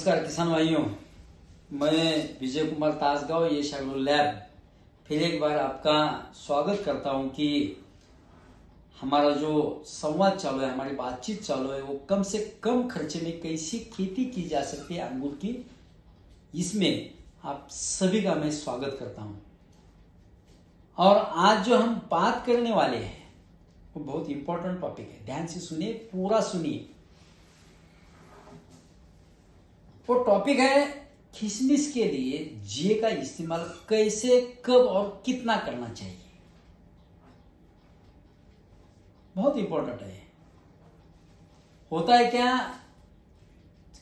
नमस्कार किसान भाइयों, मैं विजय कुमार तासगांव ये शागलो लैब फिर एक बार आपका स्वागत करता हूं कि हमारा जो संवाद चालू है, हमारी बातचीत चालू है, वो कम से कम खर्चे में कैसी खेती की जा सकती है अंगूर की, इसमें आप सभी का मैं स्वागत करता हूं। और आज जो हम बात करने वाले हैं वो बहुत इंपॉर्टेंट टॉपिक है। ध्यान से सुनिए, पूरा सुनिए। वो टॉपिक है किशमिश के लिए जीए का इस्तेमाल कैसे, कब और कितना करना चाहिए। बहुत इंपॉर्टेंट है। होता है क्या,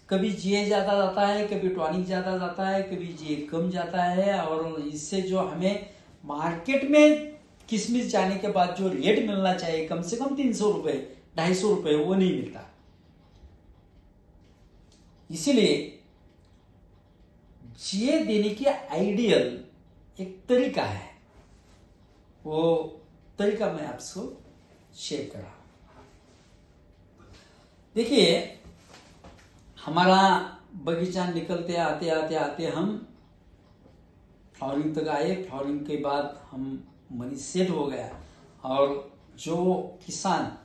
कभी जीए ज्यादा जाता है, कभी टॉनिक ज्यादा जाता है, कभी जीए कम जाता है, और इससे जो हमें मार्केट में किशमिश जाने के बाद जो रेट मिलना चाहिए कम से कम 300 रुपए 250 रुपए, वो नहीं मिलता। इसीलिए जीए देने की आइडियल एक तरीका है, वो तरीका मैं आपको शेयर कर रहा हूं। देखिए, हमारा बगीचा निकलते आते आते आते हम फ्लावरिंग तक आए। फ्लावरिंग के बाद हम मनी सेट हो गया, और जो किसान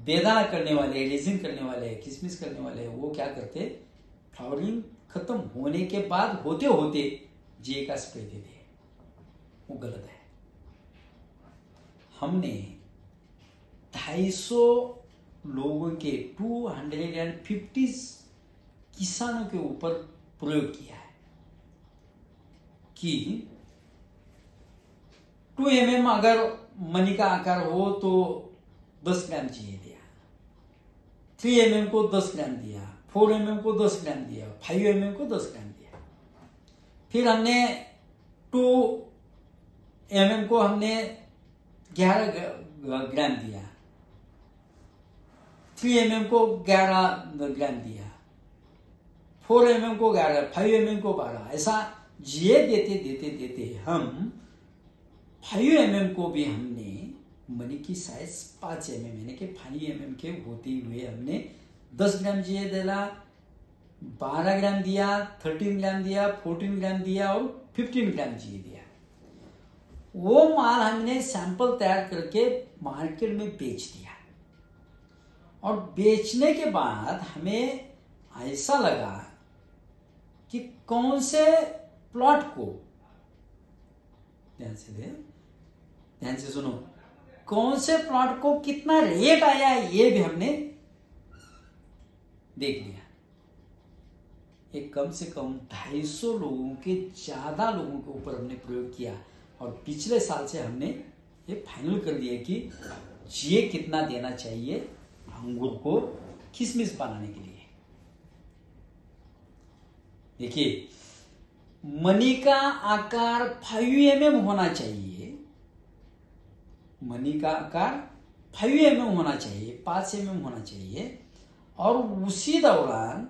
बेदाना करने वाले, रेजिन करने वाले, किशमिश करने वाले, वो क्या करते, फ्लावरिंग खत्म होने के बाद होते होते जीए का स्प्रे दे दे। वो गलत है। हमने 250 लोगों के 250 किसानों के ऊपर प्रयोग किया है कि 2 mm अगर मनी का आकार हो तो 10 ग्राम जीए दिया, 3 mm को 10 ग्राम दिया, 4 mm को 10 ग्राम दिया, 5 mm को 10 ग्राम दिया। फिर हमने 2 mm को हमने 11 ग्राम दिया, 3 mm को 11 ग्राम दिया, 4 mm को 11, 5 mm को 12। ऐसा जीए देते देते देते हम 5 mm को भी हमने मनी की साइज 5 mm यानी कि 5 mm के होते हुए हमने 10 ग्राम जीए दिला, 12 ग्राम दिया, 13 ग्राम दिया, 14 ग्राम दिया और 15 ग्राम जीए दिया। वो माल हमने सैंपल तैयार करके मार्केट में बेच दिया, और बेचने के बाद हमें ऐसा लगा कि कौन से प्लॉट को, ध्यान से सुनो, कौन से प्लॉट को कितना रेट आया ये भी हमने देख लिया। एक कम से कम 250 लोगों के ज्यादा लोगों के ऊपर हमने प्रयोग किया, और पिछले साल से हमने ये फाइनल कर दिया कि जीए कितना देना चाहिए अंगूर को किशमिश बनाने के लिए। देखिए, मनी का आकार 5 mm होना चाहिए, मनी का आकार 5 mm होना चाहिए, 5 mm होना चाहिए, और उसी दौरान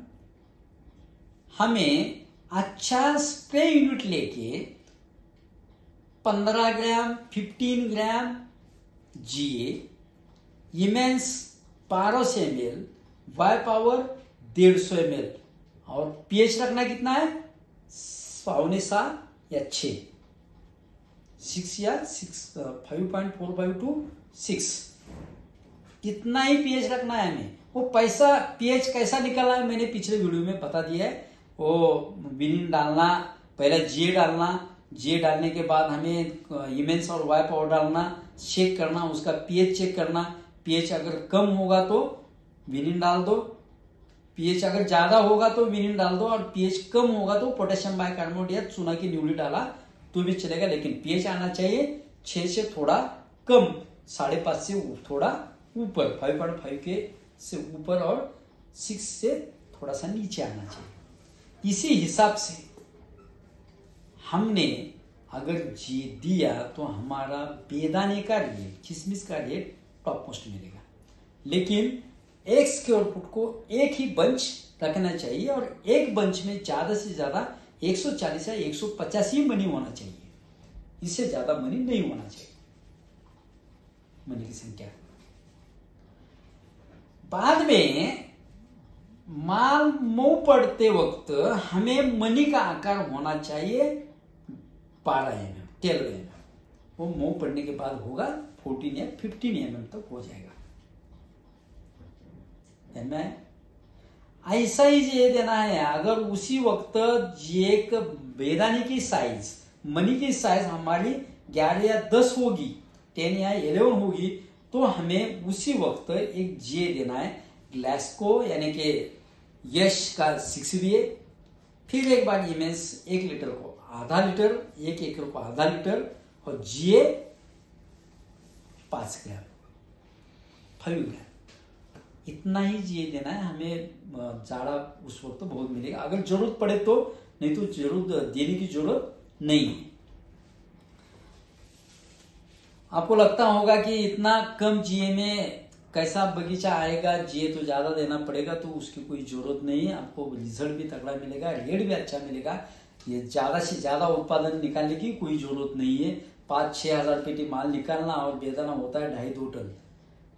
हमें अच्छा स्प्रे यूनिट लेके 15 ग्राम 15 ग्राम जीए, इमेंस 1200 ml, वाई पावर 150 ml, और पीएच रखना कितना है, 5.75 या 6 या 5.45 to 6, इतना ही पीएच रखना है हमें। वो पैसा पीएच कैसा निकालना है मैंने पिछले वीडियो में बता दिया है। वो विनिन डालना, पहले जीए डालना, जीए डालने के बाद हमें इमेंस और वाई पावर डालना, चेक करना, उसका पीएच चेक करना। पीएच अगर कम होगा तो विनिन डाल दो, पीएच अगर ज्यादा होगा तो विनिन डाल दो, और पीएच कम होगा तो पोटेशियम बाइकार्बोनेट या चूना की न्यूली डाला तो भी चलेगा, लेकिन पीएच आना चाहिए 6 से थोड़ा कम, 5.5 से थोड़ा ऊपर, 5.5 के से ऊपर, और 6 से थोड़ा सा नीचे आना चाहिए। इसी हिसाब से हमने अगर जी दिया तो हमारा बेदाने का रेट, किशमिश का रेट टॉप मोस्ट मिलेगा। लेकिन 1 स्क्वायर फुट को एक ही बंच रखना चाहिए, और एक बंच में ज्यादा से ज्यादा 140 या 150 ही मनी होना चाहिए, इससे ज्यादा मनी नहीं होना चाहिए, मनी की संख्या। बाद में माल मुंह पड़ते वक्त हमें मनी का आकार होना चाहिए 12 mm, 12 mm। वो मुंह पड़ने के बाद होगा 14 या 15 mm तक हो जाएगा। ऐसा ही ये देना है। अगर उसी वक्त एक बेदानी की साइज, मनी की साइज हमारी 11 या 10 होगी, 10 या 11 होगी, तो हमें उसी वक्त एक जे देना है। ग्लासको यानी कि यश का 6VA, फिर एक बार इमेंस 1 लीटर को आधा लीटर, 1 एकड़ को आधा लीटर, और जीए 5 ग्राम, 5 ग्राम, इतना ही जीए देना है हमें। जाड़ा उस वक्त तो बहुत मिलेगा, अगर जरूरत पड़े तो, नहीं तो जरूरत देने की जरूरत नहीं है। आपको लगता होगा कि इतना कम जीए में कैसा बगीचा आएगा, जीए तो ज्यादा देना पड़ेगा, तो उसकी कोई जरूरत नहीं है। आपको रिजल्ट भी तगड़ा मिलेगा, रेट भी अच्छा मिलेगा। ये ज्यादा से ज्यादा उत्पादन निकालने की कोई जरूरत नहीं है। 5-6 हजार पेटी माल निकालना और बेदाना होता है 2.5-2 टन,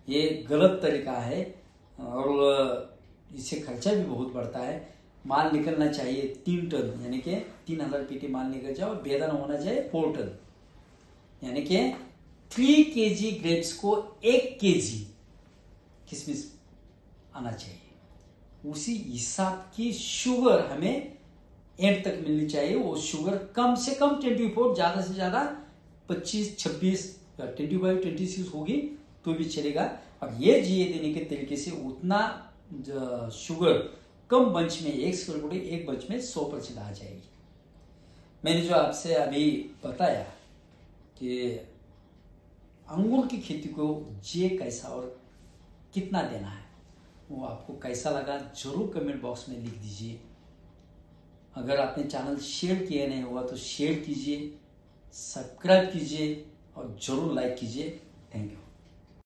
ये गलत तरीका है और इससे खर्चा भी बहुत बढ़ता है। माल निकलना चाहिए 3 टन, यानी कि 3000 पेटी माल निकल जाए, और बेदाना होना चाहिए 4 टन, यानी कि 3 kg ग्रेप्स को 1 kg किशमिश आना चाहिए। उसी हिसाब की शुगर हमें एंड तक मिलनी चाहिए। वो शुगर कम से कम 24, ज्यादा से ज्यादा 25, 26, 25, 26 होगी तो भी चलेगा। और ये जीए देने के तरीके से उतना शुगर कम बंच में, एक स्क्वायर एक बंच में 100% आ जाएगी। मैंने जो आपसे अभी बताया कि अंगूर की खेती को जे कैसा और कितना देना है, वो आपको कैसा लगा जरूर कमेंट बॉक्स में लिख दीजिए। अगर आपने चैनल शेयर किया नहीं हुआ तो शेयर कीजिए, सब्सक्राइब कीजिए और जरूर लाइक कीजिए। Thank you.